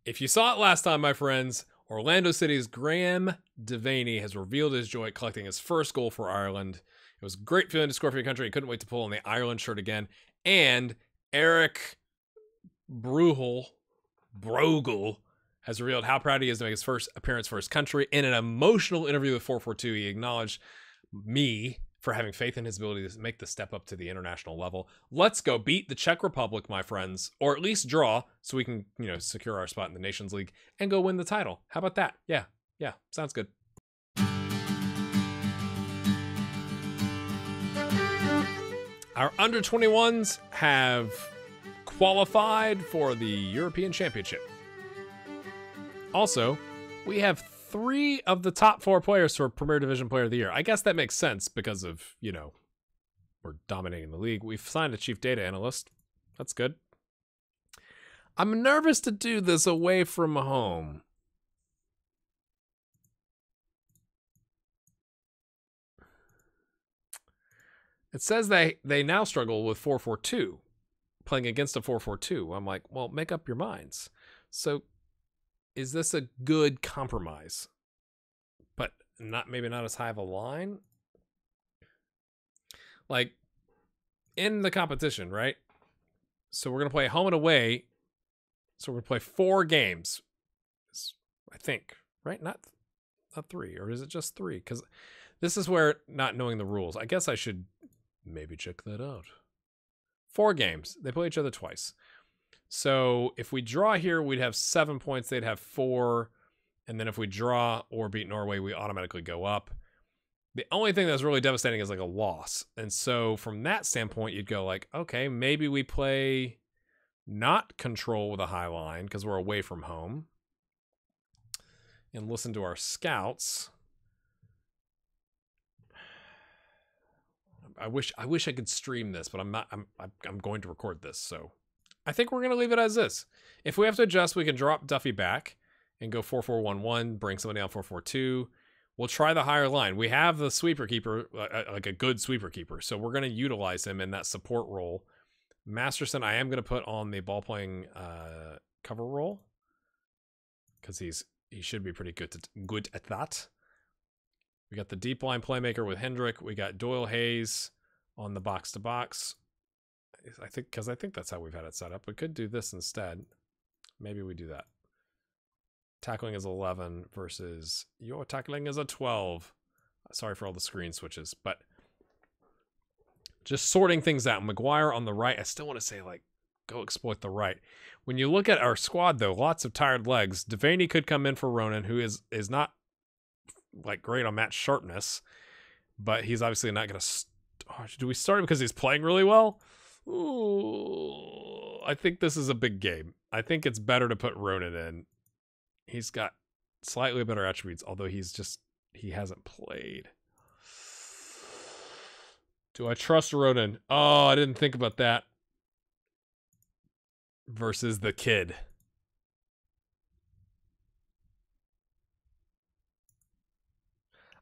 If you saw it last time, my friends, Orlando City's Graham Devaney has revealed his joy at collecting his first goal for Ireland. It was a great feeling to score for your country. He couldn't wait to pull on the Ireland shirt again. And Eric Brogel has revealed how proud he is to make his first appearance for his country. In an emotional interview with 442, he acknowledged me for having faith in his ability to make the step up to the international level. Let's go beat the Czech Republic, my friends, or at least draw so we can, secure our spot in the Nations League and go win the title. How about that? Yeah, sounds good. Our under-21s have qualified for the European Championship. Also, we have 3 of the top 4 players for Premier Division Player of the Year. I guess that makes sense because of, we're dominating the league. We've signed a chief data analyst. That's good. I'm nervous to do this away from home. It says they now struggle with 4-4-2, playing against a 4-4-2. I'm like, well, make up your minds. So is this a good compromise? But maybe not as high of a line? Like, in the competition, right? So we're going to play home and away. So we're going to play 4 games. I think, right? Not 3. Or is it just 3? Because this is where not knowing the rules. I guess I should maybe check that out. 4 games. They play each other twice. So if we draw here, we'd have 7 points. They'd have 4. And then if we draw or beat Norway, we automatically go up. The only thing that's really devastating is like a loss. And so from that standpoint, you'd go like, okay, maybe we play not control with a high line because we're away from home. And listen to our scouts. I wish I could stream this, but I'm not. I'm going to record this, so I think we're gonna leave it as is. If we have to adjust, we can drop Duffy back and go 4-4-1-1, bring somebody on 4-4-2. We'll try the higher line. We have the sweeper keeper, like a good sweeper keeper, so we're gonna utilize him in that support role. Masterson, I am gonna put on the ball playing cover role because he should be pretty good at that. We got the deep line playmaker with Hendrick. We got Doyle Hayes on the box to box. I think that's how we've had it set up. We could do this instead. Maybe we do that. Tackling is 11 versus your tackling is a 12. Sorry for all the screen switches, but just sorting things out. McGuire on the right. I still want to say, like, go exploit the right. When you look at our squad, though, lots of tired legs. Devaney could come in for Ronan, who is not like great on match sharpness, but he's obviously not going to. Do we start him because he's playing really well? Ooh, I think this is a big game. I think it's better to put Ronan in. He's got slightly better attributes, although he hasn't played. Do I trust Ronan? Oh, I didn't think about that. Versus the kid.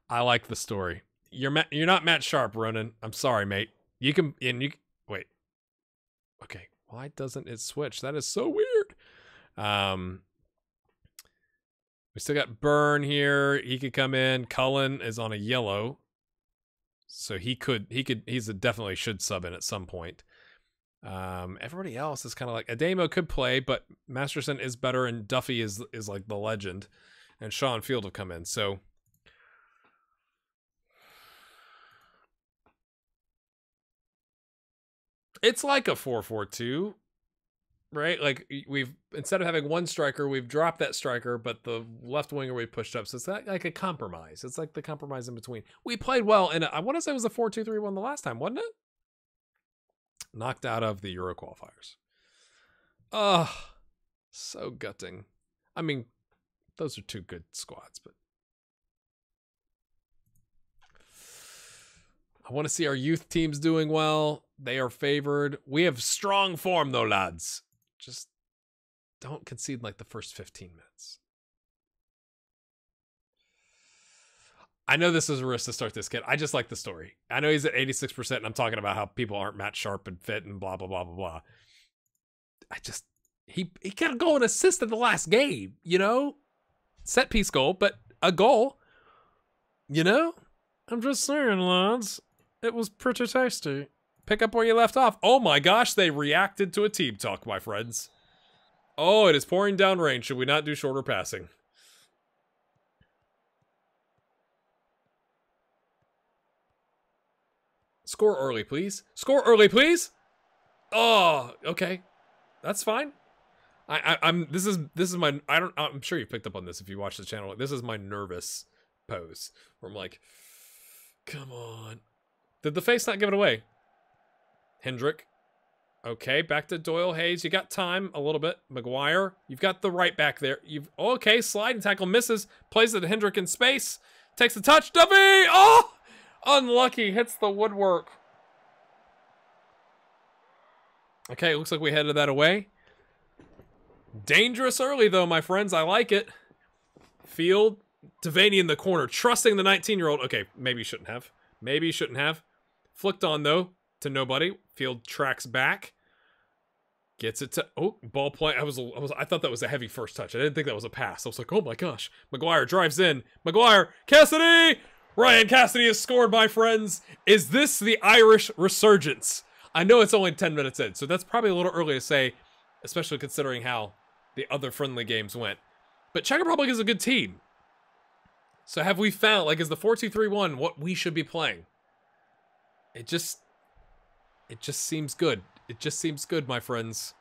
I like the story. You're not Matt Sharp, Ronan. I'm sorry, mate. You can wait. Okay, why doesn't it switch? That is so weird. We still got Byrne here. He could come in. Cullen is on a yellow, so he's definitely should sub in at some point. Everybody else is kind of like Ademo could play, but Masterson is better, and Duffy is like the legend, and Sean Field will come in. So. It's like a 4-4-2, right? Like we've, instead of having one striker, we've dropped that striker, but the left winger we pushed up. So it's like a compromise. It's like the compromise in between. We played well, and I want to say it was a 4-2-3-1 the last time, wasn't it? Knocked out of the Euro qualifiers. Oh, so gutting. I mean, those are 2 good squads, but I want to see our youth teams doing well. They are favored. We have strong form, though, lads. Just don't concede like the first 15 minutes. I know this is a risk to start this kid. I just like the story. I know he's at 86%, and I'm talking about how people aren't Matt Sharp and fit and blah, blah, blah, blah, blah. he got a goal and assist in the last game, you know? Set piece goal, but a goal. You know? I'm just saying, lads. It was pretty tasty. Pick up where you left off. Oh my gosh, they reacted to a team talk, my friends. Oh, it is pouring down rain. Should we not do shorter passing? Score early, please. Score early, please. Oh, okay. That's fine. I'm this is my I'm sure you picked up on this if you watch the channel. This is my nervous pose where I'm like, come on. Did the face not give it away? Hendrick. Okay, back to Doyle Hayes. You got time a little bit. Maguire, you've got the right back there. Okay, sliding tackle misses. Plays it to Hendrick in space. Takes the touch. Duffy! Oh! Unlucky. Hits the woodwork. Okay, it looks like we headed that away. Dangerous early, though, my friends. I like it. Field. Devaney in the corner. Trusting the 19-year-old. Okay, maybe he shouldn't have. Maybe he shouldn't have. Flicked on, though, to nobody. Field tracks back. Gets it to... Oh, ball play. I thought that was a heavy first touch. I didn't think that was a pass. I was like, oh my gosh. Maguire drives in. Maguire. Cassidy! Ryan Cassidy has scored, my friends. Is this the Irish resurgence? I know it's only 10 minutes in, so that's probably a little early to say, especially considering how the other friendly games went. But Czech Republic is a good team. So have we found, like, is the 4-2-3-1 what we should be playing? It just seems good. It just seems good, my friends.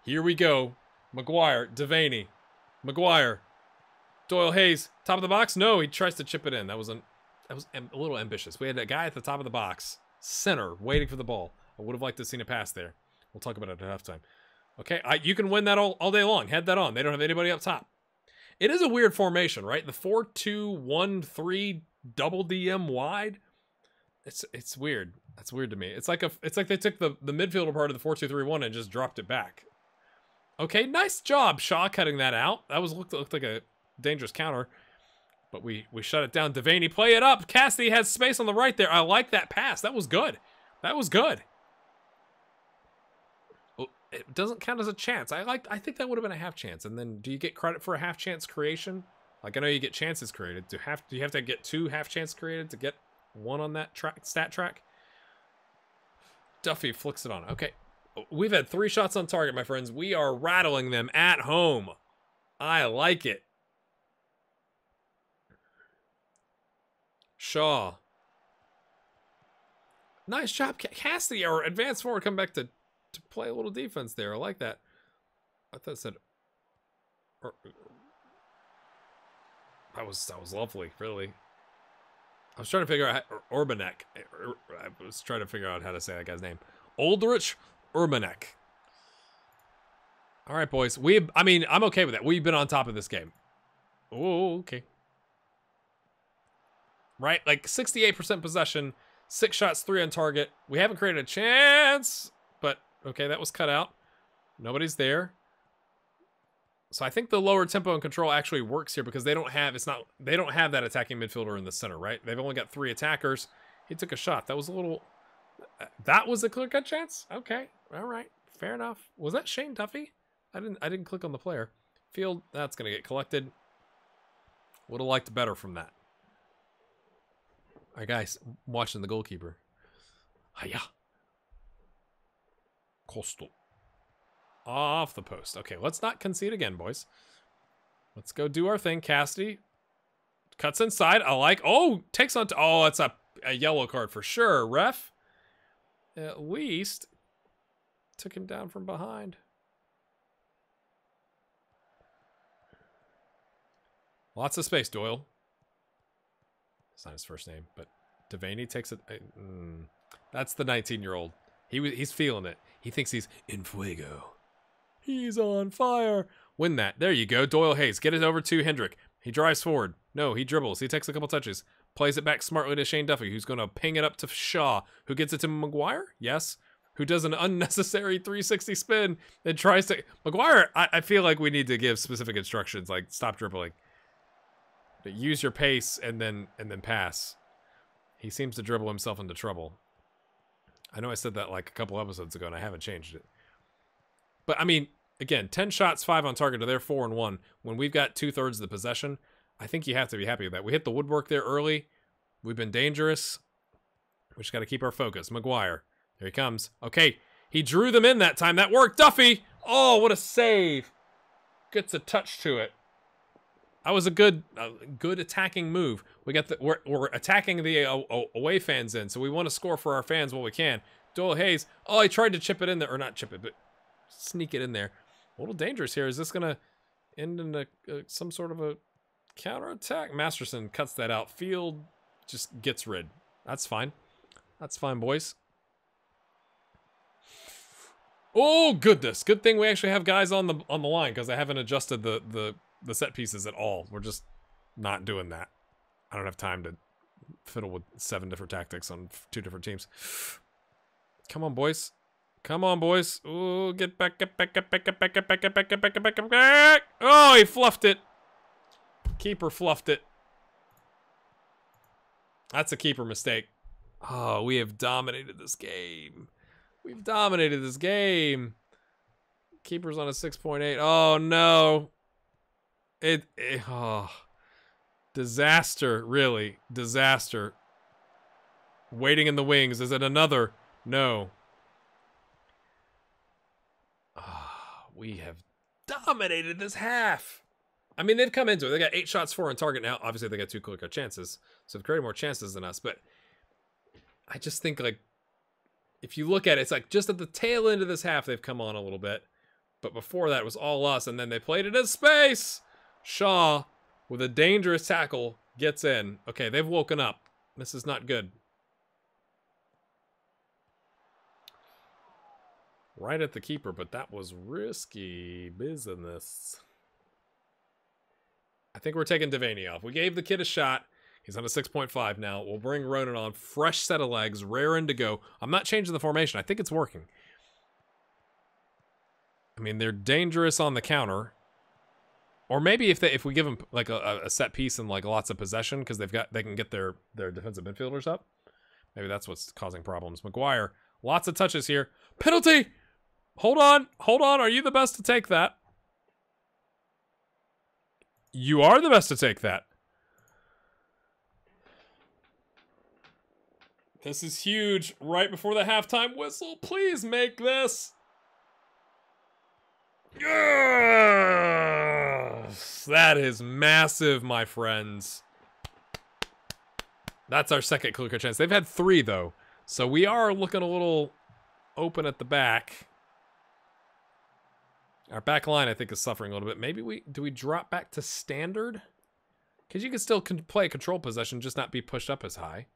Here we go. Maguire, Devaney. Maguire. Doyle Hayes, top of the box? No, he tries to chip it in. That was a little ambitious. We had a guy at the top of the box, center, waiting for the ball. I would have liked to have seen a pass there. We'll talk about it at halftime. Okay, you can win that all day long. Head that on. They don't have anybody up top. It is a weird formation, right? The 4-2-1-3 double DM wide. It's weird. That's weird to me. It's like they took the midfielder part of the 4-2-3-1 and just dropped it back. Okay, nice job, Shaw, cutting that out. That looked like a dangerous counter. But we shut it down. Devaney, play it up. Cassidy has space on the right there. I like that pass. That was good. That was good. Well, it doesn't count as a chance. I think that would have been a half chance. And then do you get credit for a half chance creation? Like, I know you get chances created. Do you have to get 2 half chance created to get 1 on that stat track? Duffy flicks it on. Okay. We've had 3 shots on target, my friends. We are rattling them at home. I like it. Shaw. Nice job, Cassidy, our advanced forward, come back to play a little defense there. I like that. I thought it said... That was lovely, really. I was trying to figure out Urbanek. I was trying to figure out how to say that guy's name. Oldrich Urbanek. All right, boys. I mean, I'm okay with that. We've been on top of this game. Oh, okay. Right? Like 68% possession, 6 shots, 3 on target. We haven't created a chance, but okay, that was cut out. Nobody's there. So I think the lower tempo and control actually works here because they don't have that attacking midfielder in the center, right? They've only got 3 attackers. He took a shot. That was a clear-cut chance? Okay. All right. Fair enough. Was that Shane Duffy? I didn't click on the player. Field, that's going to get collected. Would have liked better from that. All right, guys, I'm watching the goalkeeper. Hiya. Coastal. Off the post. Okay, let's not concede again, boys. Let's go do our thing. Cassidy cuts inside. I like. Oh, takes on. Oh, it's a yellow card for sure. Ref, at least, took him down from behind. Lots of space, Doyle. It's not his first name, but Devaney takes it. That's the 19-year-old. He's feeling it. He thinks he's in fuego. He's on fire. Win that. There you go. Doyle Hayes. Get it over to Hendrick. He drives forward. No, he dribbles. He takes a couple touches. Plays it back smartly to Shane Duffy, who's going to ping it up to Shaw, who gets it to Maguire. Yes. Who does an unnecessary 360 spin and tries to... Maguire, I feel like we need to give specific instructions, like stop dribbling. But use your pace and then pass. He seems to dribble himself into trouble. I know I said that like a couple episodes ago and I haven't changed it. But I mean, again, 10 shots, 5 on target to their 4 and 1. When we've got 2/3 of the possession, I think you have to be happy with that. We hit the woodwork there early. We've been dangerous. We just got to keep our focus. Maguire. There he comes. Okay. He drew them in that time. That worked. Duffy. Oh, what a save. Gets a touch to it. That was a good attacking move. We got we're attacking the away fans in, so we want to score for our fans while we can. Doyle Hayes. Oh, he tried to chip it in there, or not chip it, but sneak it in there. A little dangerous here. Is this gonna end in some sort of a counterattack? Masterson cuts that out. Field just gets rid. That's fine. That's fine, boys. Oh goodness! Good thing we actually have guys on the line, because I haven't adjusted the set pieces at all. We're just not doing that. I don't have time to fiddle with 7 different tactics on 2 different teams. Come on, boys. Come on, boys. Oh, get back, get back, get back, get back, get back, get back, get back, get back, get back. Oh, he fluffed it. Keeper fluffed it. That's a keeper mistake. Oh, we have dominated this game. We've dominated this game. Keeper's on a 6.8. Oh, no. Oh. Disaster, really. Disaster. Waiting in the wings. Is it another? No. Oh, we have dominated this half. I mean, they've come into it. They got 8 shots, 4 on target now. Obviously, they got 2 clear-cut chances. So they've created more chances than us. But I just think, like, if you look at it, it's like just at the tail end of this half, they've come on a little bit. But before that, it was all us. And then they played it in space. Shaw, with a dangerous tackle, gets in. Okay, they've woken up. This is not good. Right at the keeper, but that was risky business. I think we're taking Devaney off. We gave the kid a shot. He's on a 6.5 now. We'll bring Ronan on. Fresh set of legs. Raring to go. I'm not changing the formation. I think it's working. I mean, they're dangerous on the counter. Or maybe if we give them like a set piece and like lots of possession, because they can get their defensive midfielders up. Maybe that's what's causing problems. Maguire, lots of touches here. Penalty! Hold on. Hold on. Are you the best to take that? You are the best to take that. This is huge. Right before the halftime whistle. Please make this. Yes! That is massive, my friends. That's our second clear-cut chance. They've had 3, though. So we are looking a little open at the back. Our back line, I think, is suffering a little bit. Maybe do we drop back to standard? Because you can still play control possession, just not be pushed up as high.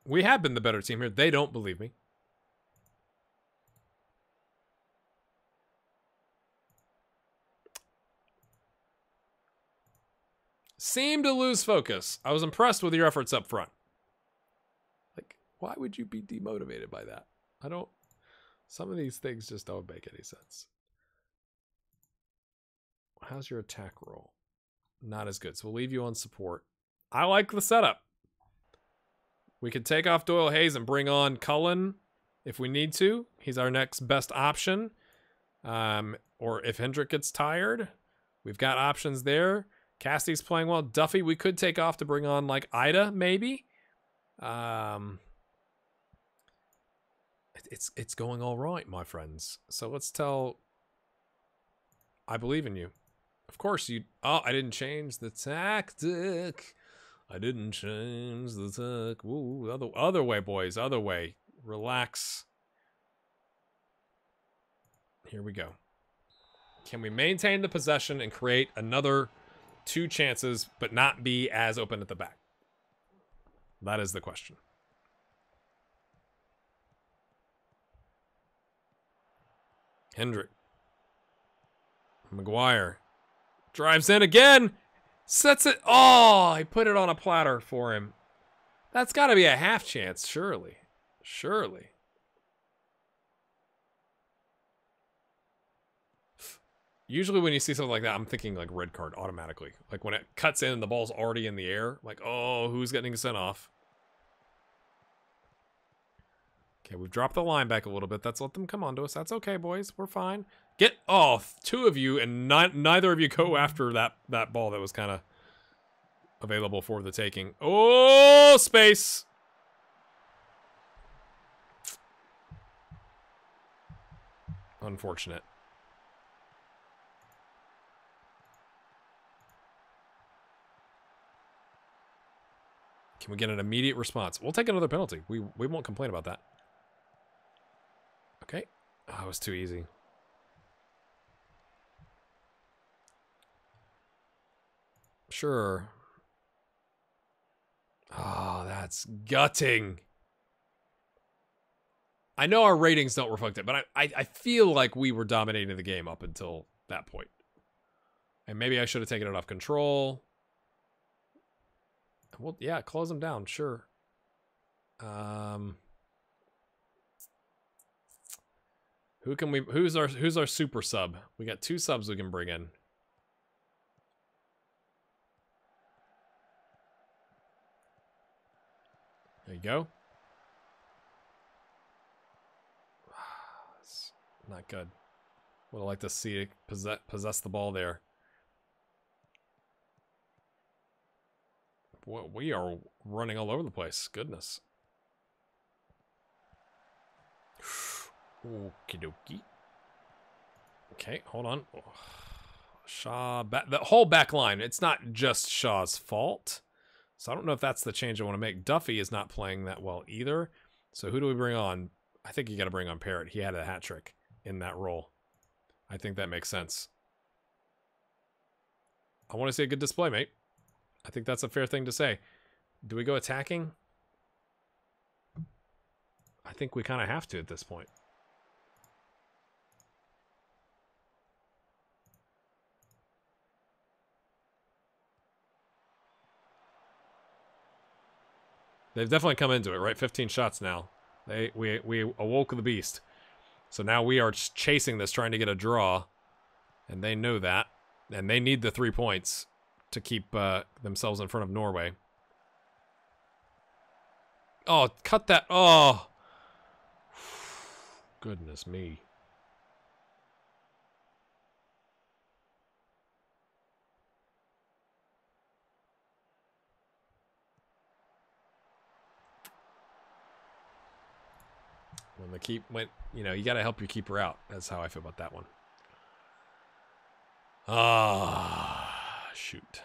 We have been the better team here. They don't believe me. Seem to lose focus. I was impressed with your efforts up front. Like, why would you be demotivated by that? Some of these things just don't make any sense. How's your attack roll? Not as good. So we'll leave you on support. I like the setup. We could take off Doyle Hayes and bring on Cullen if we need to. He's our next best option. Or if Hendrick gets tired, we've got options there. Cassidy's playing well. Duffy, we could take off to bring on like Ida, maybe. It's going all right, my friends. So let's tell. I believe in you. Of course you. Oh, I didn't change the tactic. I didn't change the tactic. Woo, other way, boys. Other way. Relax. Here we go. Can we maintain the possession and create another 2 chances, but not be as open at the back? That is the question. Hendrick. Maguire. Drives in again. Sets it. Oh, he put it on a platter for him. That's got to be a half chance, surely. Surely. Usually when you see something like that, I'm thinking like red card automatically. Like when it cuts in and the ball's already in the air. Like, oh, who's getting sent off? Okay, we've dropped the line back a little bit. Let's let them come onto us. That's okay, boys. We're fine. Get off, two of you, and neither of you go after that ball that was kind of available for the taking. Oh, space. Unfortunate. Can we get an immediate response? We'll take another penalty. We won't complain about that. Okay. Oh, it was too easy. Sure. Oh, that's gutting. I know our ratings don't reflect it, but I feel like we were dominating the game up until that point. And maybe I should have taken it off control. Well, yeah, close them down, sure. Who's our super sub? We got 2 subs we can bring in. There you go. It's not good. Would have liked to see it possess the ball there. Boy, we are running all over the place. Goodness. Okie dokie. Okay, hold on. Shaw, the whole back line. It's not just Shaw's fault. So I don't know if that's the change I want to make. Duffy is not playing that well either. So who do we bring on? I think you got to bring on Parrott. He had a hat trick in that role. I think that makes sense. I want to see a good display, mate. I think that's a fair thing to say. Do we go attacking? I think we kind of have to at this point. They've definitely come into it, right? 15 shots now. We awoke the beast. So now we are chasing this, trying to get a draw. And they know that. And they need the 3 points to keep themselves in front of Norway. Oh, cut that. Oh. Goodness me. When the keep went, you know, you got to help your keeper out. That's how I feel about that one. Ah. Shoot.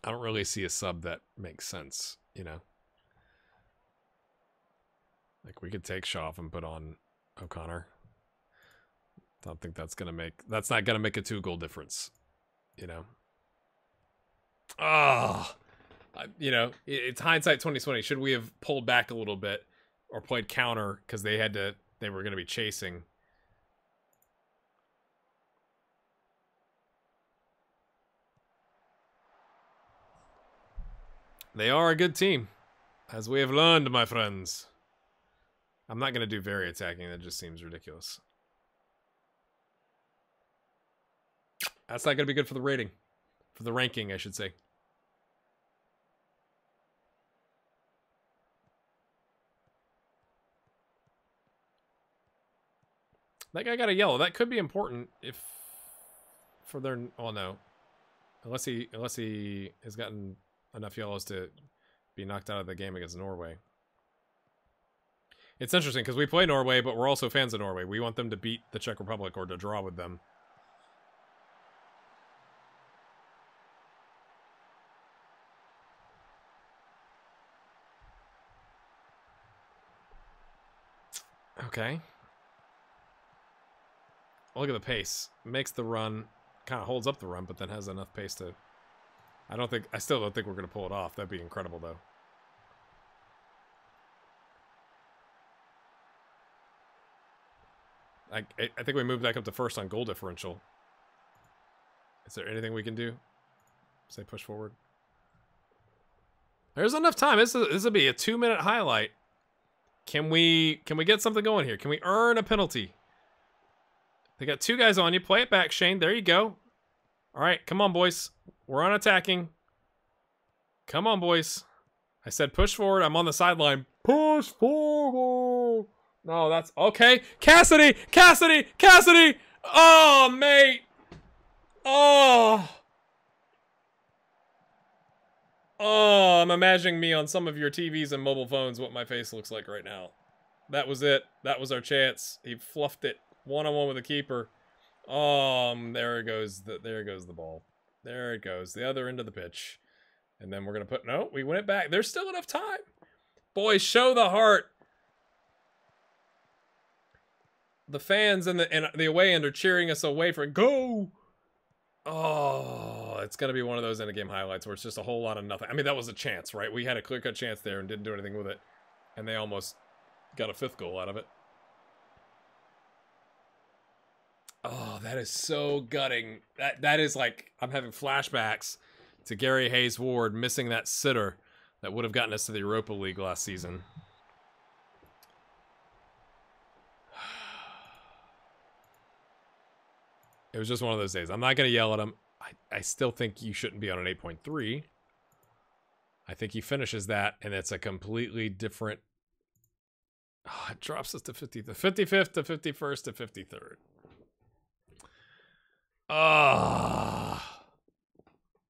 I don't really see a sub that makes sense, you know. Like, we could take Shaw off and put on O'Connor. Don't think that's gonna make... That's not gonna make a 2-goal difference, you know. Ah, you know, it's hindsight 2020. Should we have pulled back a little bit or played counter because they were gonna be chasing? They are a good team, as we have learned, my friends. I'm not going to do very attacking. That just seems ridiculous. That's not going to be good for the rating. For the ranking, I should say. That guy got a yellow. That could be important if... For their... Oh, no. Unless he has gotten enough yellows to be knocked out of the game against Norway. It's interesting because we play Norway, but we're also fans of Norway. We want them to beat the Czech Republic or to draw with them. Okay. Look at the pace. Makes the run, kind of holds up the run, but then has enough pace to... I still don't think we're going to pull it off. That'd be incredible, though. I think we moved back up to first on goal differential. Is there anything we can do? Say push forward. There's enough time. This will be a 2-minute highlight. Can we get something going here? Can we earn a penalty? They got 2 guys on you. Play it back, Shane. There you go. All right, come on, boys. We're on attacking. Come on, boys. I said push forward. I'm on the sideline. Push forward. No, that's okay. Cassidy! Cassidy! Cassidy! Oh, mate. Oh. Oh, I'm imagining me on some of your TVs and mobile phones what my face looks like right now. That was it. That was our chance. He fluffed it one-on-one with the keeper. There goes the ball. There it goes. The other end of the pitch. And then we're going to put... No, we win it back. There's still enough time. Boys, show the heart. The fans and the away end are cheering us away for go. Oh, it's going to be one of those end of game highlights where it's just a whole lot of nothing. I mean, that was a chance, right? We had a clear-cut chance there and didn't do anything with it. And they almost got a 5th goal out of it. Oh, that is so gutting. That is like, I'm having flashbacks to Gary Hayes Ward missing that sitter that would have gotten us to the Europa League last season. It was just one of those days. I'm not going to yell at him. I still think you shouldn't be on an 8.3. I think he finishes that, and it's a completely different... Oh, it drops us to 50th, 55th to 51st to 53rd.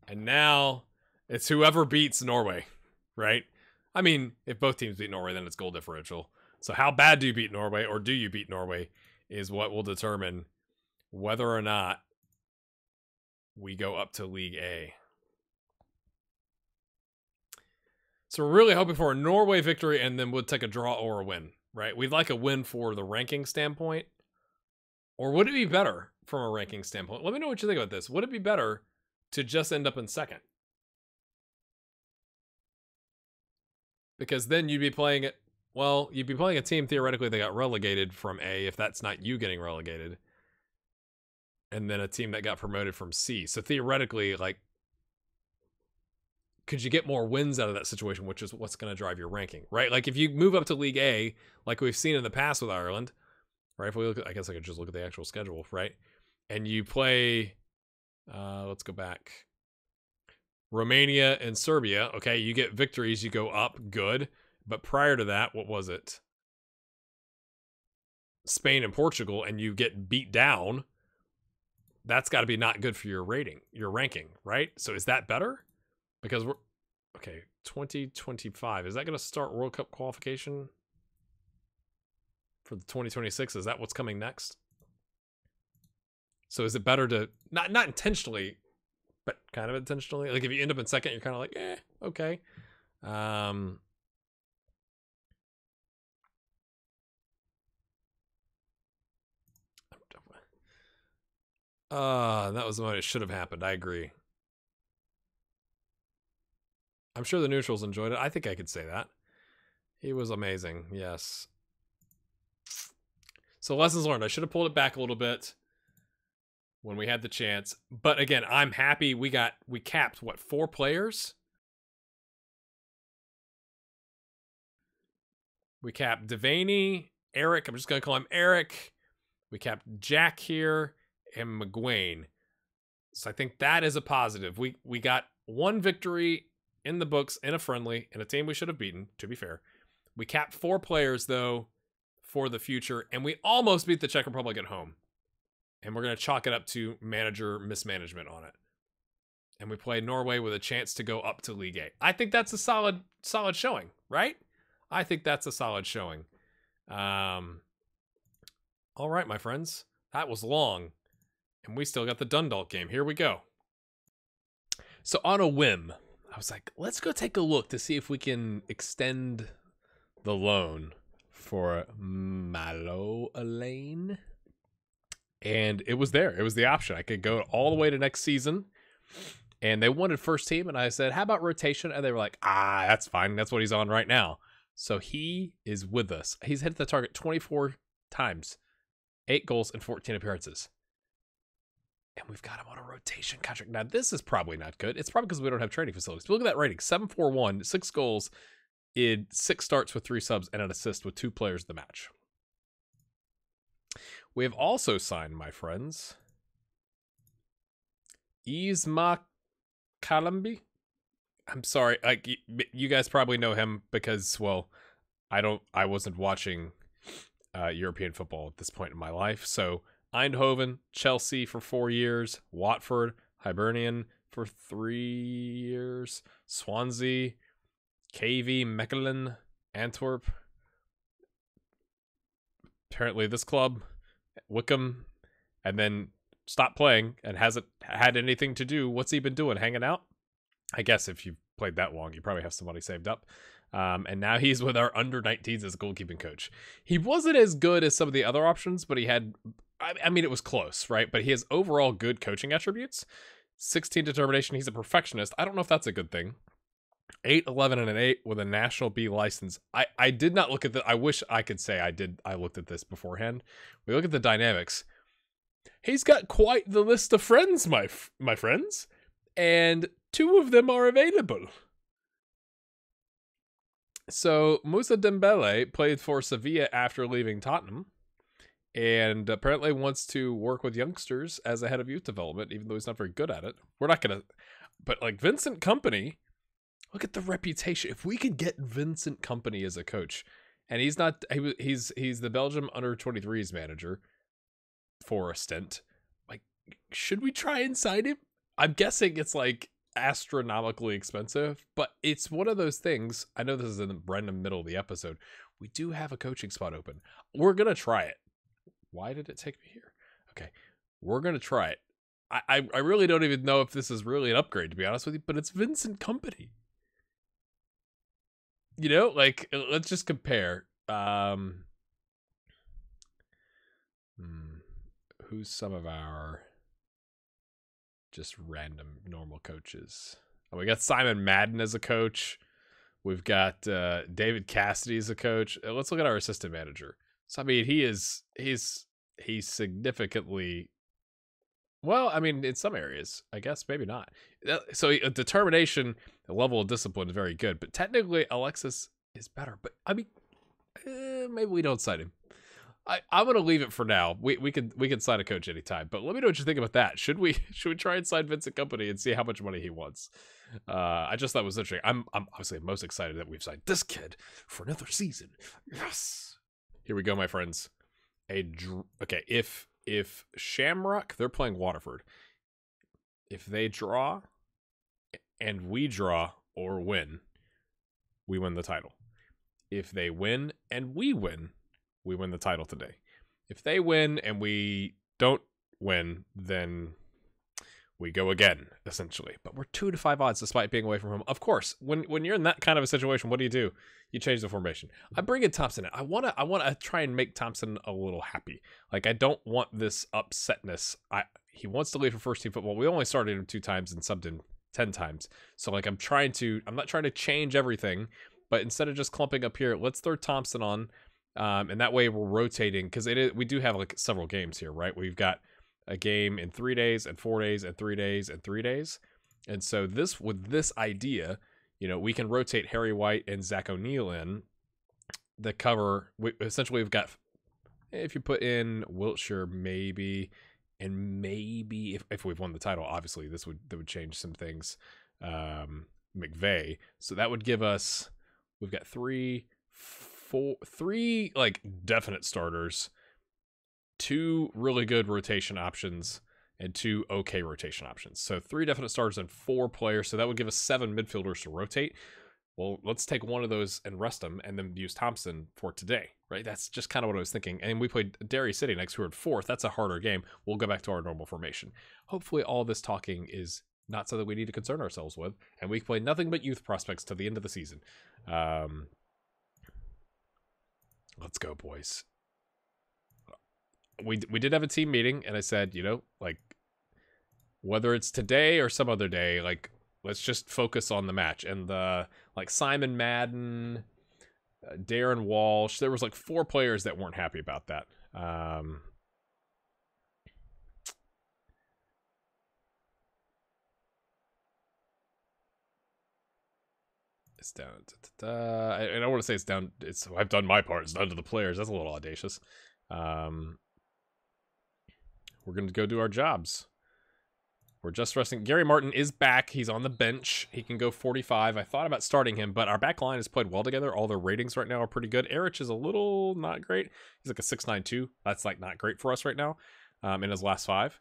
And now it's whoever beats Norway, right? I mean, if both teams beat Norway, then it's goal differential. So how bad do you beat Norway, or do you beat Norway, is what will determine whether or not we go up to League A. So we're really hoping for a Norway victory, and then we'll take a draw or a win, right? We'd like a win for the ranking standpoint. Or would it be better from a ranking standpoint? Let me know what you think about this. Would it be better to just end up in 2nd? Because then you'd be playing it. Well, you'd be playing a team theoretically that got relegated from A, if that's not you getting relegated. And then a team that got promoted from C. So theoretically, like, could you get more wins out of that situation, which is what's going to drive your ranking, right? Like, if you move up to League A, like we've seen in the past with Ireland, right? If we look at, I guess I could just look at the actual schedule, right? And you play, let's go back. Romania and Serbia, okay? You get victories, you go up, good. But prior to that, what was it? Spain and Portugal, and you get beat down. That's got to be not good for your rating, your ranking, right? So is that better? Because we're, okay, 2025. Is that going to start World Cup qualification for the 2026? Is that what's coming next? So is it better to, not intentionally, but kind of intentionally? Like if you end up in 2nd, you're kind of like, okay. That was the one it should have happened. I agree. I'm sure the neutrals enjoyed it. I think I could say that. He was amazing. Yes. So lessons learned. I should have pulled it back a little bit when we had the chance. But again, I'm happy we capped, what, 4 players? We capped Devaney, Eric. I'm just going to call him Eric. We capped Jack here and McGuane. So I think that is a positive. We got 1 victory in the books in a friendly in a team we should have beaten, to be fair. We capped 4 players, though, for the future, and we almost beat the Czech Republic at home. And we're going to chalk it up to manager mismanagement on it. And we play Norway with a chance to go up to League A. I think that's a solid showing, right? I think that's a solid showing. All right, my friends. That was long. And we still got the Dundalk game. Here we go. So on a whim, I was like, let's go take a look to see if we can extend the loan for Malo Elaine. And it was there. It was the option. I could go all the way to next season. And they wanted first team. And I said, how about rotation? And they were like, that's fine. That's what he's on right now. So he is with us. He's hit the target 24 times. 8 goals and 14 appearances. And we've got him on a rotation contract. Now, this is probably not good. It's probably because we don't have training facilities. But look at that rating. 7-4-1, 6 goals in 6 starts with 3 subs and an assist with 2 players of the match. We have also signed, my friends, Isma Kalambi. I'm sorry. Like, you guys probably know him because, well, I wasn't watching European football at this point in my life. So Eindhoven, Chelsea for 4 years, Watford, Hibernian for 3 years, Swansea, KV, Mechelen, Antwerp. Apparently this club, Wickham, and then stopped playing and hasn't had anything to do. What's he been doing? Hanging out? I guess if you've played that long, you probably have some money saved up. And now he's with our under-19s as a goalkeeping coach. He wasn't as good as some of the other options, but he had, I mean, it was close, right? But he has overall good coaching attributes. 16 determination. He's a perfectionist. I don't know if that's a good thing. 8, 11, and an 8 with a National B license. I did not look at the, I wish I could say I looked at this beforehand. We look at the dynamics. He's got quite the list of friends, my friends. And 2 of them are available. So Moussa Dembele played for Sevilla after leaving Tottenham, and apparently wants to work with youngsters as a head of youth development, even though he's not very good at it. We're not gonna, but like Vincent Kompany, look at the reputation. If we could get Vincent Kompany as a coach, and he's not, he's the Belgium under-23s manager for a stint. Like, should we try and sign him? I'm guessing it's like astronomically expensive, but it's one of those things. I know this is in the random middle of the episode. We do have a coaching spot open. We're gonna try it. Why did it take me here? Okay, we're gonna try it. I really don't even know if this is really an upgrade, to be honest with you, but it's Vincent Kompany. You know, like, let's just compare. Who's some of our just random normal coaches? Oh, we got Simon Madden as a coach. We've got David Cassidy as a coach. Let's look at our assistant manager. So I mean, he's significantly, well, I mean, in some areas, I guess maybe not. So determination, the level of discipline is very good, but technically Alexis is better. But I mean, maybe we don't sign him. I'm gonna leave it for now. We can sign a coach anytime, but let me know what you think about that. Should we try and sign Vincent Kompany and see how much money he wants? I just thought it was interesting. I'm obviously most excited that we've signed this kid for another season. Yes. Here we go, my friends. Okay, if Shamrock, they're playing Waterford. If they draw and we draw or win, we win the title. If they win and we win the title today. If they win and we don't win, then we go again, essentially. But we're 2-5 odds despite being away from home. Of course, when you're in that kind of a situation, what do? You change the formation. I bring in Thompson in. I wanna try and make Thompson a little happy. Like, I don't want this upsetness. He wants to leave for first team football. We only started him 2 times and subbed him 10 times. So like I'm not trying to change everything, but instead of just clumping up here, let's throw Thompson on. And that way we're rotating, because we do have like several games here, right? We've got a game in 3 days and 4 days and 3 days and 3 days. And so with this idea, you know, we can rotate Harry White and Zach O'Neill in the cover. Essentially we've got, if you put in Wiltshire, maybe, and maybe if we've won the title, obviously that would change some things. McVeigh. So that would give us, we've got 3 like definite starters, 2 really good rotation options, and 2 okay rotation options. So 3 definite starters and 4 players. So that would give us 7 midfielders to rotate. Well, let's take one of those and rest them, and then use Thompson for today, right? That's just kind of what I was thinking. And we played Derry City next, who are at 4th. That's a harder game. We'll go back to our normal formation. Hopefully all this talking is not something we need to concern ourselves with, and we play nothing but youth prospects to the end of the season. Let's go, boys. We did have a team meeting, and I said, you know, like, whether it's today or some other day, like, let's just focus on the match. And like Simon Madden, Darren Walsh, there was like 4 players that weren't happy about that. It's down. I don't want to say it's down. I've done my part. It's down to the players. That's a little audacious. We're going to go do our jobs. We're just resting. Gary Martin is back. He's on the bench. He can go 45. I thought about starting him, but our back line has played well together. All their ratings right now are pretty good. Erich is a little not great. He's like a 6.92. That's like not great for us right now in his last 5.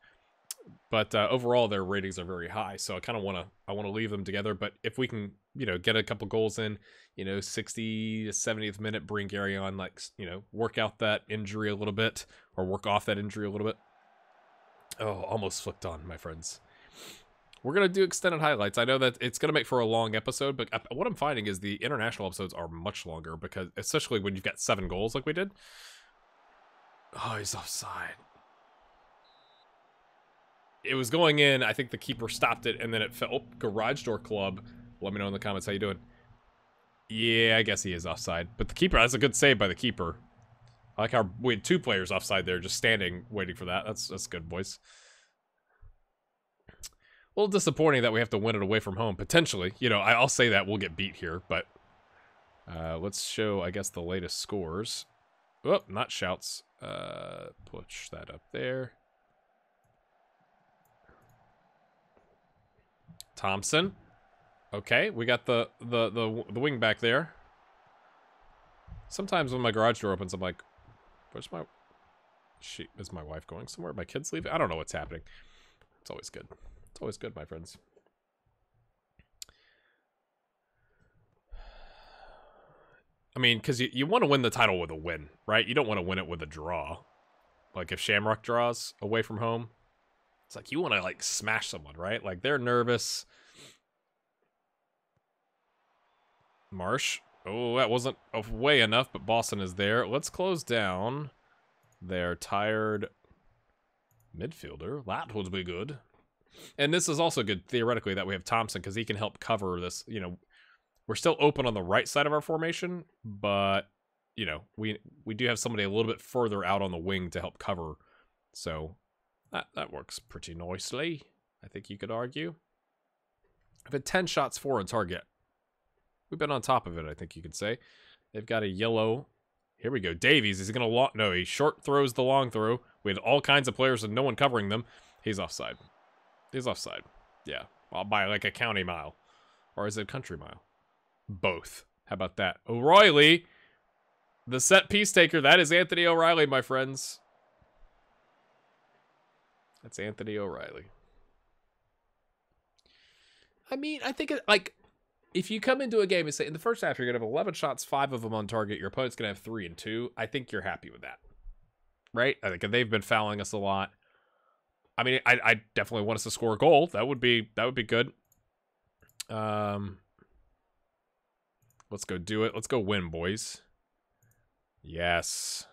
But overall, their ratings are very high. So I kind of want to leave them together. But if we can, get a couple goals in, 60 to 70th minute, bring Gary on, like, work out that injury a little bit or work off that injury a little bit. Oh, almost flicked on, my friends. We're going to do extended highlights. I know that it's going to make for a long episode, but what I'm finding is the international episodes are much longer because, especially when you've got 7 goals like we did. Oh, he's offside. It was going in. I think the keeper stopped it, and then it fell. Oh, Garage Door Club. Let me know in the comments how you doing. Yeah, I guess he is offside. But the keeper, that's a good save by the keeper. I like how we had 2 players offside there just standing, waiting for that. That's good, boys. A little disappointing that we have to win it away from home, potentially. I'll say that we'll get beat here, but let's show, I guess, the latest scores. Oh, not shouts. Push that up there. Thompson. Okay, we got the wing back there. Sometimes when my garage door opens, I'm like, where's my... Is my wife going somewhere? My kids leaving? I don't know what's happening. It's always good. It's always good, my friends. I mean, because you want to win the title with a win, right? You don't want to win it with a draw. Like if Shamrock draws away from home, it's like you want to like smash someone, right? Like they're nervous. Marsh. Oh, that wasn't way enough, but Boston is there. Let's close down their tired midfielder. That would be good. And this is also good, theoretically, that we have Thompson, because he can help cover this. We're still open on the right side of our formation, but, we do have somebody a little bit further out on the wing to help cover. So that works pretty nicely, I think you could argue. I've had 10 shots for on target. We've been on top of it, I think you could say. They've got a yellow. Here we go. Davies, is he going to no, he short throws the long throw. We had all kinds of players and no one covering them. He's offside. He's offside. Yeah. By like a county mile. Or is it a country mile? Both. How about that? O'Reilly, the set piece taker. That is Anthony O'Reilly, my friends. That's Anthony O'Reilly. I mean, I think if you come into a game and say in the first half you're going to have 11 shots, 5 of them on target, your opponent's going to have 3 and 2, I think you're happy with that. Right? I think they've been fouling us a lot. I mean, I definitely want us to score a goal. That would be good. Let's go do it. Let's go win, boys. Yes.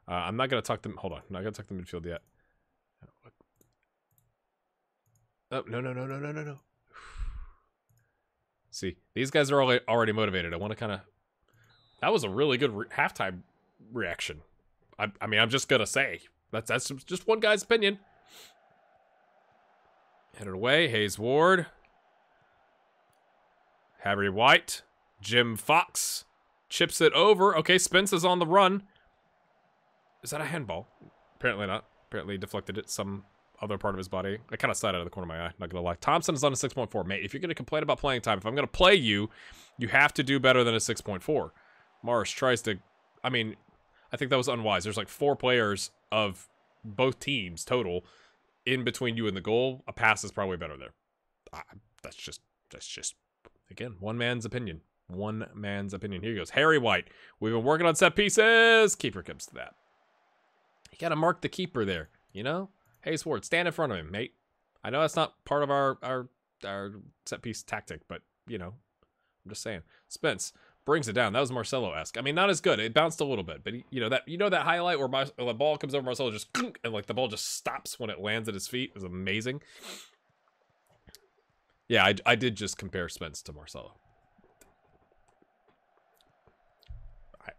I'm not going to tuck them. Hold on. I'm not going to tuck the midfield yet. Oh, no. See, these guys are already motivated. I want to kind of... That was a really good halftime reaction. I mean, I'm just going to say. That's just one guy's opinion. Head it away. Hayes Ward. Harry White. Jim Fox. Chips it over. Okay, Spence is on the run. Is that a handball? Apparently not. Apparently he deflected it some other part of his body. I kind of saw it out of the corner of my eye, not gonna lie. Thompson is on a 6.4. Mate, if you're gonna complain about playing time, if I'm gonna play you, you have to do better than a 6.4. Marsh tries to... I mean, I think that was unwise. There's like 4 players of both teams total in between you and the goal. A pass is probably better there. That's just again, one man's opinion. One man's opinion. Here he goes. Harry White. We've been working on set pieces. Keeper comes to that. You gotta mark the keeper there, Hayes Ward, stand in front of him, mate. I know that's not part of our set piece tactic, but, I'm just saying. Spence brings it down. That was Marcelo-esque. I mean, not as good. It bounced a little bit, but, that highlight where the ball comes over Marcelo just, and, like, the ball just stops when it lands at his feet. It was amazing. Yeah, I did just compare Spence to Marcelo.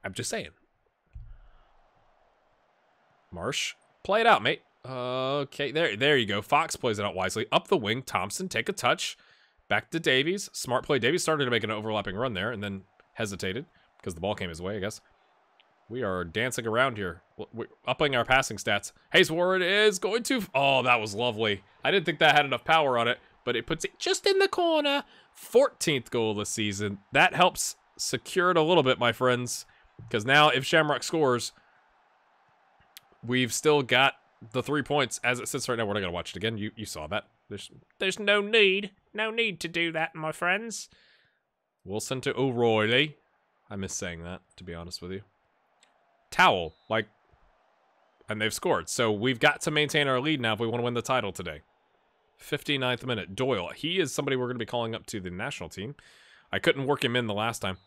I'm just saying. Marsh, play it out, mate. Okay, there you go. Fox plays it out wisely. Up the wing. Thompson, take a touch. Back to Davies. Smart play. Davies started to make an overlapping run there and then hesitated because the ball came his way, I guess. We are dancing around here. We're upping our passing stats. Hayes Ward is going to... Oh, that was lovely. I didn't think that had enough power on it, but it puts it just in the corner. 14th goal of the season. That helps secure it a little bit, my friends. Because now if Shamrock scores, we've still got the 3 points as it sits right now. We're not going to watch it again. You saw that. There's no need. No need to do that, my friends. Wilson to O'Reilly. I miss saying that, to be honest with you. Towel, like, and they've scored. So we've got to maintain our lead now if we want to win the title today. 59th minute. Doyle. He is somebody we're going to be calling up to the national team. I couldn't work him in the last time.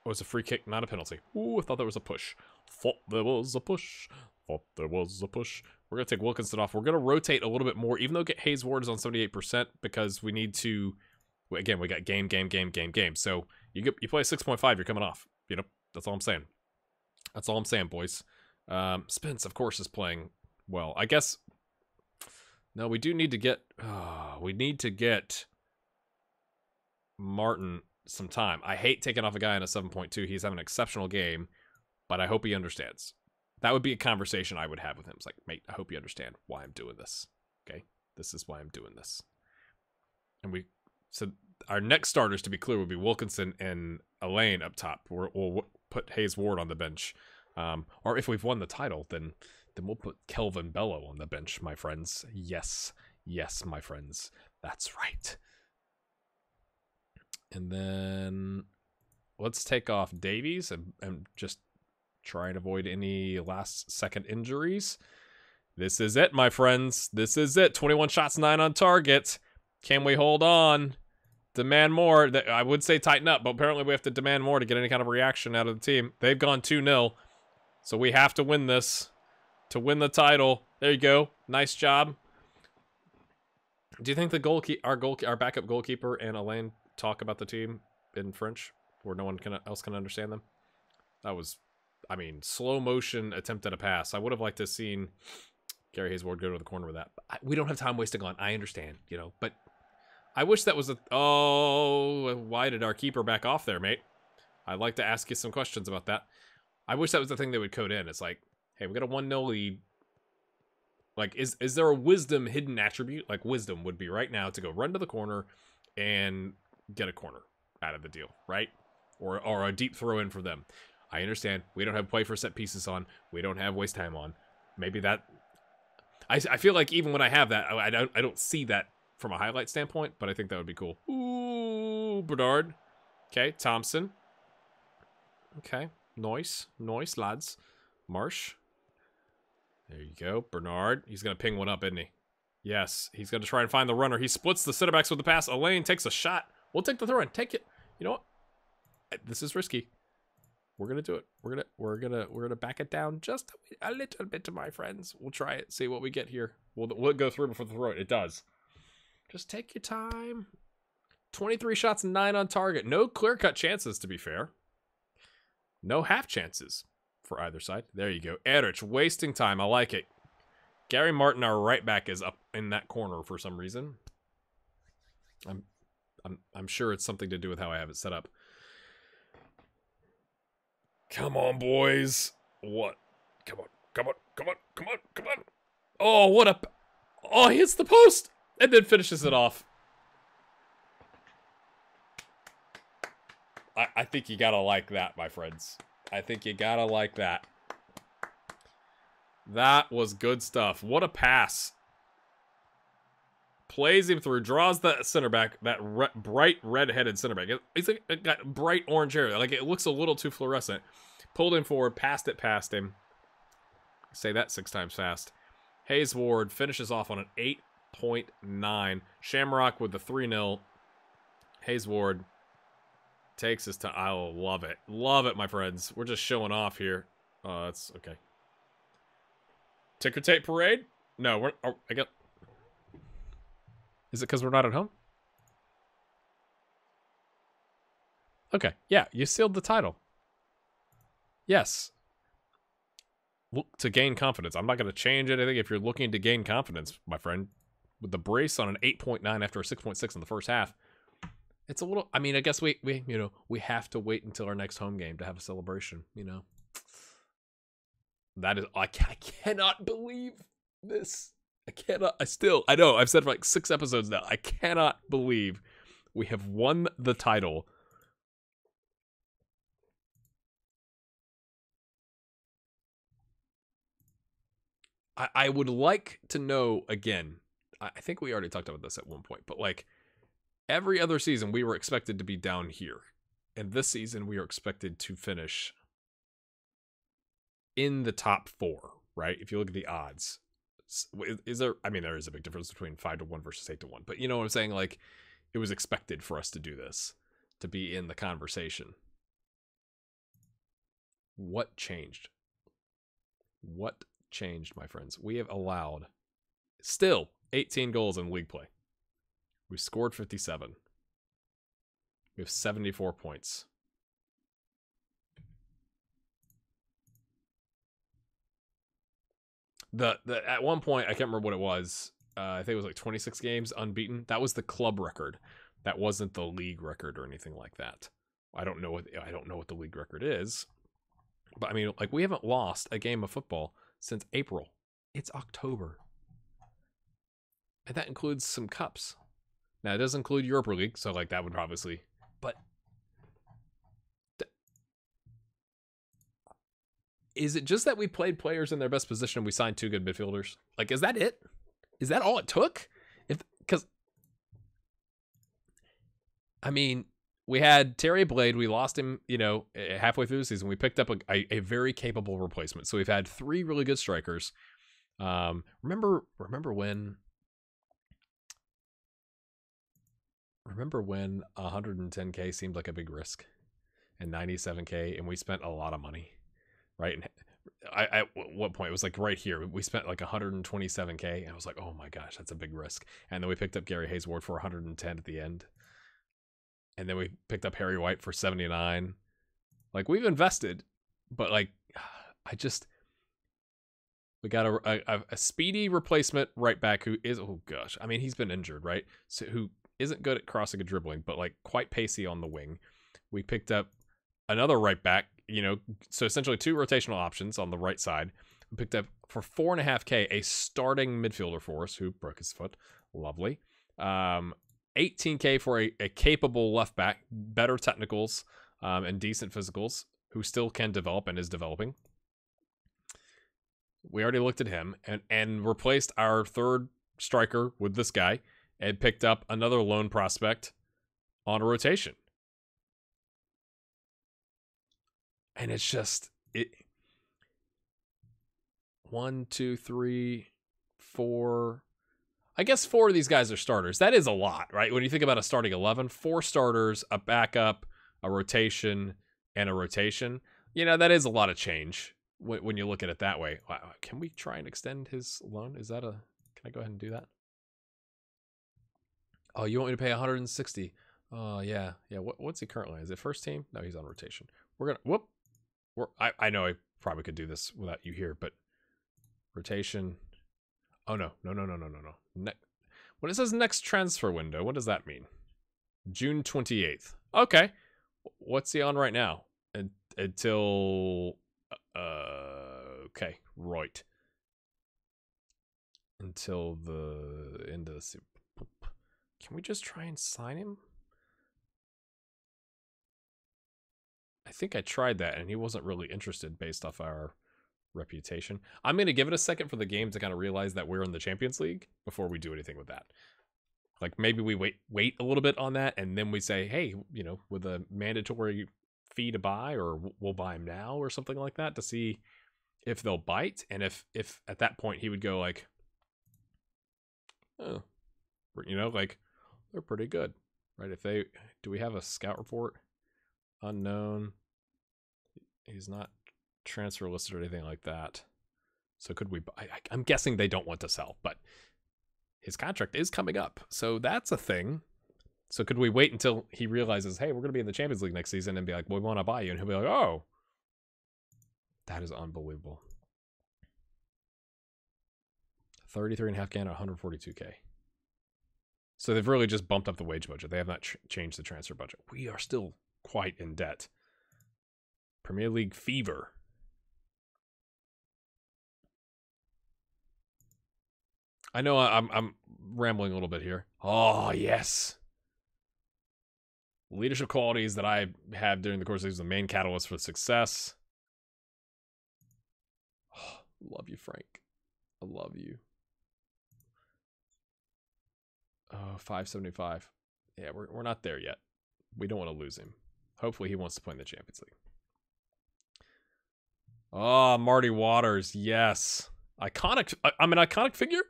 It was a free kick, not a penalty. Ooh, I thought there was a push. Thought there was a push. Thought there was a push. We're going to take Wilkinson off. We're going to rotate a little bit more, even though Hayes Ward is on 78%, because we need to... Again, we got game. So you play a 6.5, you're coming off. You know, that's all I'm saying. That's all I'm saying, boys. Spence, of course, is playing well. I guess... No, we do need to get... we need to get Martin some time. I hate taking off a guy in a 7.2. He's having an exceptional game, but I hope he understands. That would be a conversation I would have with him. It's like, mate, I hope you understand why I'm doing this. Okay? This is why I'm doing this. And so our next starters, to be clear, would be Wilkinson and Elaine up top. We'll put Hayes Ward on the bench. Or if we've won the title, then we'll put Kelvin Bello on the bench, my friends. Yes, my friends. That's right. And then let's take off Davies and just try and avoid any last-second injuries. This is it, my friends. This is it. 21 shots, 9 on target. Can we hold on? Demand more. I would say tighten up, but apparently we have to demand more to get any kind of reaction out of the team. They've gone 2-0, so we have to win this to win the title. There you go. Nice job. Do you think our backup goalkeeper and Elaine talk about the team in French where no one else can understand them? That was, I mean, slow motion attempt at a pass. I would have liked to have seen Gary Hayes Ward go to the corner with that. But we don't have time wasting on. I understand, you know, but I wish that was oh, why did our keeper back off there, mate? I'd like to ask you some questions about that. I wish that was the thing they would code in. It's like, hey, we got a 1-0 lead. Like, is there a wisdom hidden attribute? Like, wisdom would be right now to go run to the corner and get a corner out of the deal, right? Or a deep throw in for them. I understand. We don't have play for set pieces on. We don't have waste time on. Maybe that... I feel like even when I have that, I don't see that from a highlight standpoint, but I think that would be cool. Ooh, Bernard. Okay, Thompson. Okay, nice, lads. Marsh. There you go, Bernard. He's going to ping one up, isn't he? Yes, he's going to try and find the runner. He splits the center backs with the pass. Elaine takes a shot. We'll take the throw in. Take it. You know what? This is risky. We're going to do it. We're going to back it down just a little bit, my friends. We'll try it. See what we get here. We'll go through before the throw. It does. Just take your time. 23 shots, 9 on target. No clear-cut chances, to be fair. No half chances for either side. There you go. Erich wasting time. I like it. Gary Martin, our right back, is up in that corner for some reason. I'm sure it's something to do with how I have it set up. Come on, boys. What? Come on. Oh, what a... Oh, he hits the post and then finishes it off. I think you gotta like that, my friends. I think you gotta like that. That was good stuff. What a pass. Plays him through, draws the center back, that bright red-headed center back. He's like, it got bright orange hair. Like, it looks a little too fluorescent. Pulled him forward, passed it past him. Say that 6 times fast. Hayes Ward finishes off on an 8.9. Shamrock with the 3-0. Hayes Ward takes us to... I love it. Love it, my friends. We're just showing off here. That's okay. Ticker tape parade? No, we're... Oh, I got... Is it because we're not at home? Okay. Yeah, you sealed the title. Yes. Look to gain confidence. I'm not going to change anything if you're looking to gain confidence, my friend. With the brace on an 8.9 after a 6.6 in the first half. It's a little, I mean, I guess we we have to wait until our next home game to have a celebration, That is, I cannot believe this. I know, I've said for like 6 episodes now, I cannot believe we have won the title. I would like to know, again, I think we already talked about this at one point, but like every other season we were expected to be down here. And this season we are expected to finish in the top 4, right? If you look at the odds. Is there, I mean, there is a big difference between 5-1 versus 8-1, but you know what I'm saying? Like, it was expected for us to do this, to be in the conversation. What changed? What changed, my friends? We have allowed still 18 goals in league play. We scored 57. We have 74 points. At one point, I can't remember what it was. I think it was like 26 games unbeaten. That was the club record. That wasn't the league record or anything like that. I don't know what the league record is. But I mean, like, we haven't lost a game of football since April. It's October. And that includes some cups. Now, it does include Europa League, so like that would obviously, but is it just that we played players in their best position and we signed 2 good midfielders? Like, is that it? Is that all it took? Because I mean, we had Terry Blade. We lost him, halfway through the season. We picked up a very capable replacement. So we've had 3 really good strikers. Remember when 110K seemed like a big risk, and 97K, and we spent a lot of money, right? And at what point, it was like right here, we spent like 127K, and I was like, oh my gosh, that's a big risk. And then we picked up Gary Haysward for 110 at the end, and then we picked up Harry White for 79. Like, we've invested, but like, we got a speedy replacement right back who is, oh gosh, I mean, he's been injured, right? So who isn't good at crossing and dribbling, but like quite pacey on the wing. We picked up another right back, so essentially 2 rotational options on the right side. We picked up for 4.5K a starting midfielder for us who broke his foot. Lovely. 18K for a capable left back, better technicals, and decent physicals, who still can develop and is developing. We already looked at him and replaced our 3rd striker with this guy, and picked up another loan prospect on a rotation. And it's just, 1, 2, 3, 4. I guess 4 of these guys are starters. That is a lot, right? When you think about a starting 11, 4 starters, a backup, a rotation, and a rotation. That is a lot of change when you look at it that way. Can we try and extend his loan? Can I go ahead and do that? Oh, you want me to pay 160? Oh, yeah. What's he currently? Is it first team? No, he's on rotation. I know I probably could do this without you here, but rotation. Oh, no. When it says next transfer window, what does that mean? June 28th. Okay. What's he on right now? Until, okay, right. Until the end of the season. Can we just try and sign him? I think I tried that, and he wasn't really interested based off our reputation. I'm going to give it a second for the game to kind of realize that we're in the Champions League before we do anything with that. Like, maybe we wait a little bit on that, and then we say, hey, with a mandatory fee to buy, or we'll buy him now, or something like that, to see if they'll bite. And if at that point he would go like, oh, like, they're pretty good, right? Do we have a scout report? Unknown. He's not transfer listed or anything like that. So could we? I'm guessing they don't want to sell, but his contract is coming up, so that's a thing. So could we wait until he realizes, hey, we're going to be in the Champions League next season, and be like, well, we want to buy you, and he'll be like, oh, that is unbelievable. 33.5K at 142K. So they've really just bumped up the wage budget. They have not changed the transfer budget. We are still quite in debt. Premier League fever. I know I'm rambling a little bit here. Oh, yes. Leadership qualities that I had during the course of the main catalyst for success. Oh, love you, Frank. I love you. Oh, 575. Yeah, we're not there yet. We don't want to lose him. Hopefully he wants to play in the Champions League. Oh, Marty Waters. Yes. Iconic. I'm an iconic figure?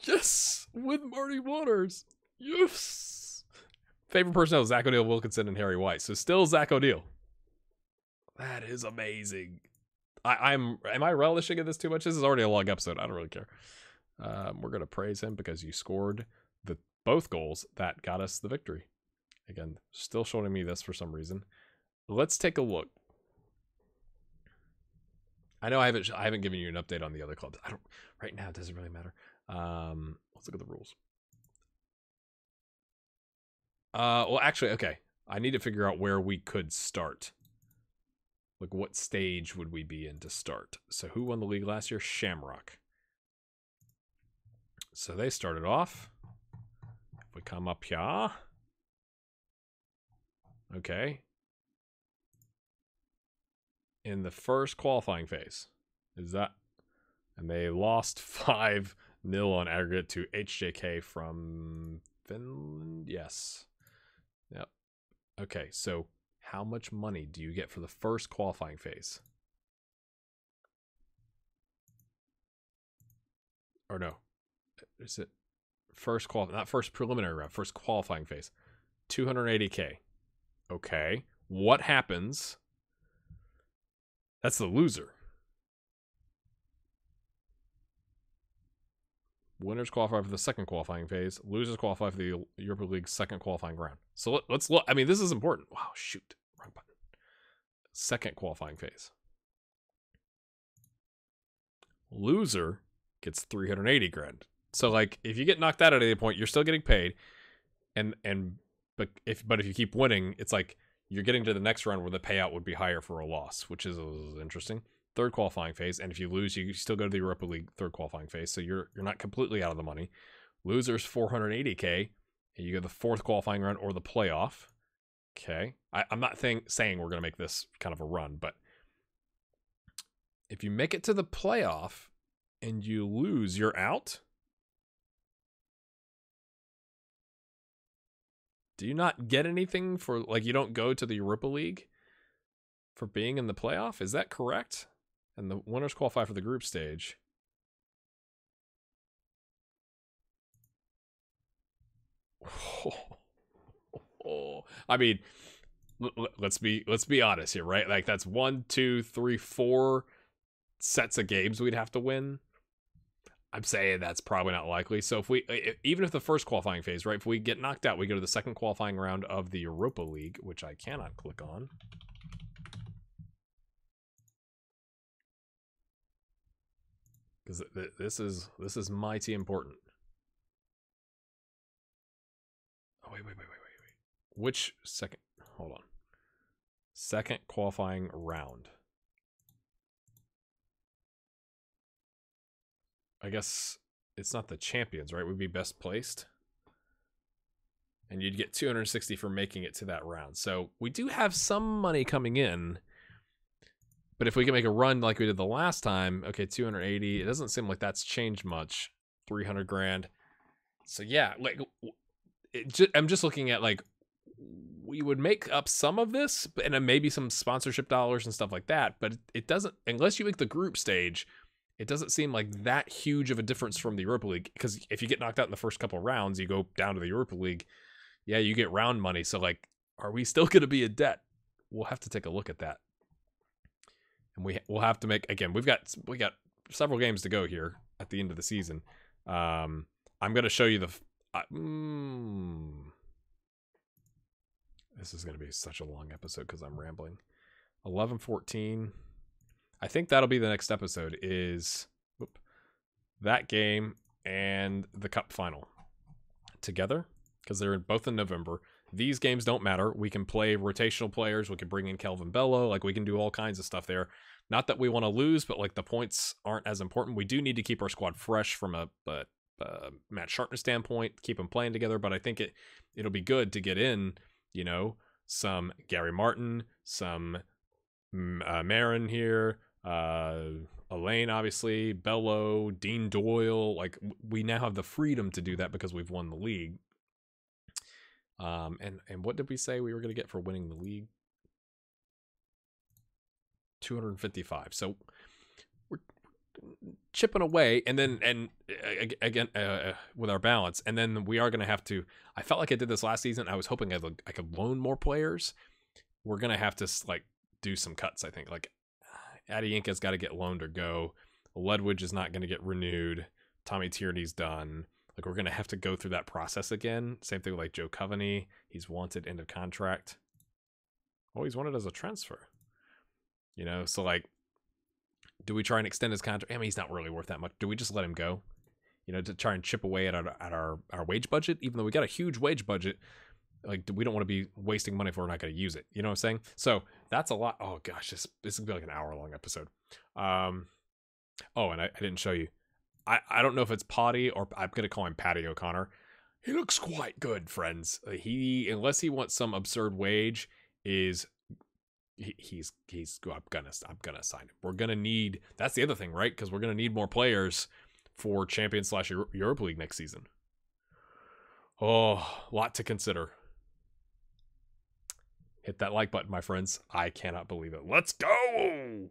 Yes. With Marty Waters. Yes. Favorite personnel, Zach O'Neal, Wilkinson, and Harry White. So still Zach O'Neal. That is amazing. Am I relishing in this too much? This is already a long episode. I don't really care. We're going to praise him because you scored both goals that got us the victory. Again, still showing me this for some reason. Let's take a look. I know I haven't given you an update on the other clubs. Right now. It doesn't really matter. Let's look at the rules. Well, actually, okay. I need to figure out where we could start. Like, what stage would we be in to start? So, who won the league last year? Shamrock. So, they started off. If we come up here. Okay. In the first qualifying phase. Is that? And they lost 5-0 on aggregate to HJK from Finland. Yes. Yep. Okay, so how much money do you get for the first qualifying phase? Or no. Is it first not first preliminary round, first qualifying phase? 280K. Okay. What happens? That's the loser. Winners qualify for the second qualifying phase. Losers qualify for the Europa League second qualifying round. So let's look. I mean, this is important. Wow, shoot. Wrong button. Second qualifying phase. Loser gets 380 grand. So, like, if you get knocked out at any point, you're still getting paid. But if you keep winning, it's like you're getting to the next round where the payout would be higher for a loss, which is interesting. Third qualifying phase, and if you lose, you still go to the Europa League third qualifying phase, so you're not completely out of the money. Losers 480K, and you go the fourth qualifying round or the playoff. Okay, I'm not saying we're gonna make this kind of a run, but if you make it to the playoff and you lose, you're out. Do you not get anything for, like, you don't go to the Europa League for being in the playoff? Is that correct? And the winners qualify for the group stage. I mean, let's be honest here, right? Like, that's 1, 2, 3, 4 sets of games we'd have to win. I'm saying that's probably not likely. So even if the first qualifying phase, right? If we get knocked out, we go to the second qualifying round of the Europa League, which I cannot click on. Because this is mighty important. Oh, wait. Which second? Hold on. Second qualifying round. I guess it's not the champions, right? We'd be best placed. And you'd get 260 for making it to that round. So we do have some money coming in. But if we can make a run like we did the last time, okay, 280. It doesn't seem like that's changed much. 300 grand. So yeah, like I'm just looking at, like, we would make up some of this, and then maybe some sponsorship dollars and stuff like that. But it doesn't, unless you make the group stage, it doesn't seem like that huge of a difference from the Europa League. Because if you get knocked out in the first couple of rounds, you go down to the Europa League. Yeah, you get round money. So, like, are we still going to be in debt? We'll have to take a look at that. And we'll have to make, again, we got several games to go here at the end of the season. I'm going to show you this is going to be such a long episode because I'm rambling. 11-14. I think that'll be the next episode, is that game. and the cup final together, because they're both in November. These games don't matter. We can play rotational players. We can bring in Kelvin Bello. Like, we can do all kinds of stuff there. Not that we want to lose, but like the points aren't as important. We do need to keep our squad fresh from a match sharpness standpoint, keep them playing together. But I think it'll be good to get in, you know, some Gary Martin, some Marin here, Elaine, obviously, Bello, Dean Doyle. Like, we now have the freedom to do that because we've won the league. And what did we say we were going to get for winning the league? 255. So we're chipping away, and again with our balance, and then we are going to have to. I felt like I did this last season. I was hoping I could loan more players. We're going to have to like do some cuts. I think like Adiyinka's got to get loaned or go. Ledwidge is not going to get renewed. Tommy Tierney's done. Like, we're going to have to go through that process again. Same thing with like Joe Coveney. He's wanted, end of contract. Oh, he's wanted as a transfer. You know, so like, do we try and extend his contract? I mean, he's not really worth that much. Do we just let him go? You know, to try and chip away at our wage budget, even though we got a huge wage budget. Like, we don't want to be wasting money if we're not going to use it. You know what I'm saying? So that's a lot. Oh gosh, this is gonna be like an hour-long episode. Oh, and I didn't show you. I don't know if it's Potty or I'm gonna call him Patty O'Connor. He looks quite good, friends. He, unless he wants some absurd wage, he's I'm gonna sign him. We're gonna need, that's the other thing, right? Because we're gonna need more players for Champions/Europa League next season. Oh, lot to consider. Hit that like button, my friends. I cannot believe it. Let's go!